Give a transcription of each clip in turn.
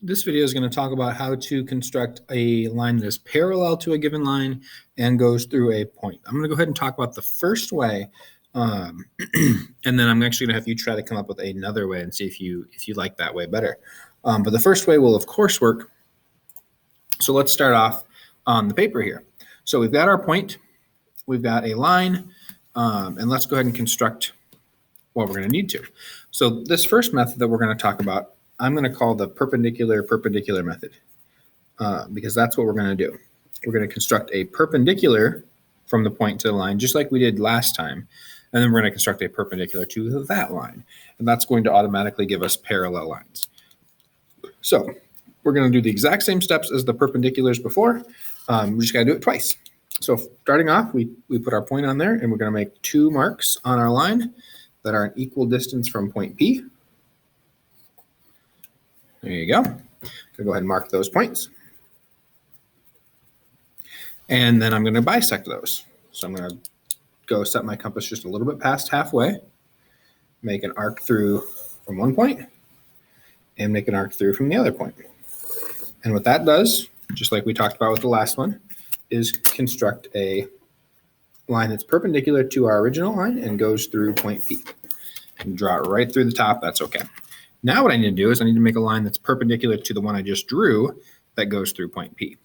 This video is going to talk about how to construct a line that is parallel to a given line and goes through a point. I'm going to go ahead and talk about the first way, and then I'm actually going to have you try to come up with another way and see if you like that way better. But the first way will, of course, work. So let's start off on the paper here. So we've got our point, we've got a line, and let's go ahead and construct what we're going to need to. So this first method that we're going to talk about, I'm going to call the perpendicular method because that's what we're going to do. We're going to construct a perpendicular from the point to the line, just like we did last time. And then we're going to construct a perpendicular to that line. And that's going to automatically give us parallel lines. So we're going to do the exact same steps as the perpendiculars before. We just got to do it twice. So starting off, we put our point on there, and we're going to make 2 marks on our line that are an equal distance from point P. There you go. I'm going to go ahead and mark those points. And then I'm going to bisect those. So I'm going to go set my compass just a little bit past halfway, make an arc through from one point, and make an arc through from the other point. And what that does, just like we talked about with the last one, is construct a line that's perpendicular to our original line and goes through point P. And draw it right through the top, that's okay. Now what I need to do is I need to make a line that's perpendicular to the one I just drew that goes through point P.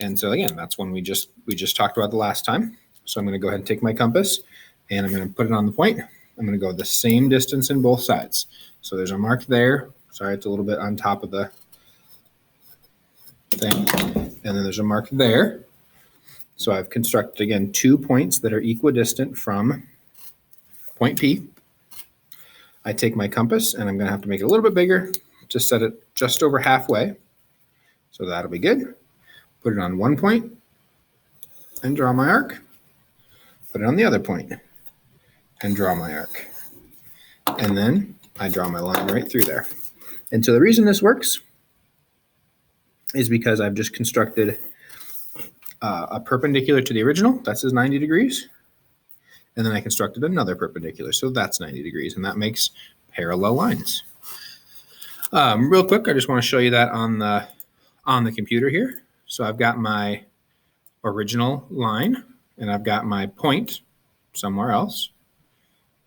And so again, that's one we just talked about the last time. So I'm going to go ahead and take my compass and I'm going to put it on the point. I'm going to go the same distance in both sides. So there's a mark there. Sorry, it's a little bit on top of the thing. And then there's a mark there. So I've constructed, again, 2 points that are equidistant from point P. I take my compass and I'm going to have to make it a little bit bigger to set it just over halfway. So that'll be good. Put it on one point and draw my arc. Put it on the other point and draw my arc. And then I draw my line right through there. And so the reason this works is because I've just constructed a perpendicular to the original. That says 90 degrees. And then I constructed another perpendicular, so that's 90 degrees, and that makes parallel lines. Real quick, I just want to show you that on the computer here. So I've got my original line, and I've got my point somewhere else,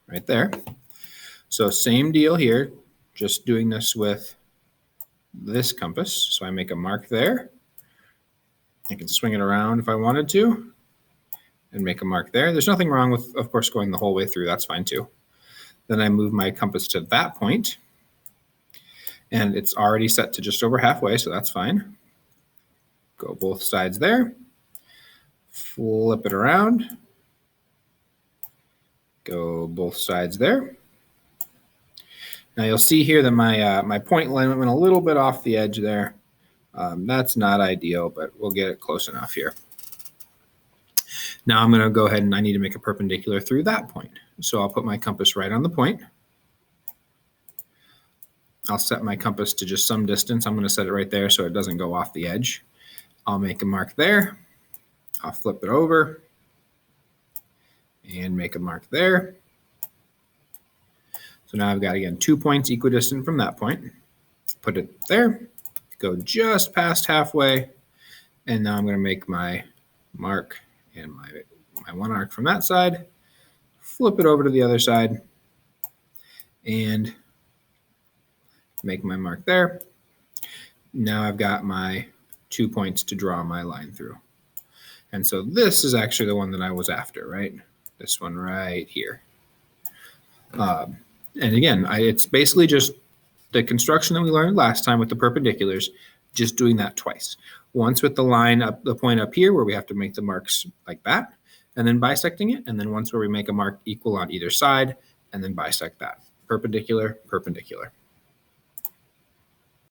right there. So same deal here, just doing this with this compass. So I make a mark there. I can swing it around if I wanted to, and make a mark there. There's nothing wrong with, of course, going the whole way through. That's fine too. Then I move my compass to that point, and it's already set to just over halfway, so that's fine. Go both sides there. Flip it around. Go both sides there. Now you'll see here that my point line went a little bit off the edge there. That's not ideal, but we'll get it close enough here. Now I'm going to go ahead and I need to make a perpendicular through that point. So I'll put my compass right on the point. I'll set my compass to just some distance. I'm going to set it right there so it doesn't go off the edge. I'll make a mark there. I'll flip it over and make a mark there. So now I've got, again, 2 points equidistant from that point. Put it there, go just past halfway, and now I'm going to make my mark and my one arc from that side, flip it over to the other side, and make my mark there. Now I've got my 2 points to draw my line through. And so this is actually the one that I was after, right? This one right here. And again, it's basically just the construction that we learned last time with the perpendiculars, just doing that twice. Once with the line up, the point up here where we have to make the marks like that, and then bisecting it, and then once where we make a mark equal on either side, and then bisect that. Perpendicular, perpendicular.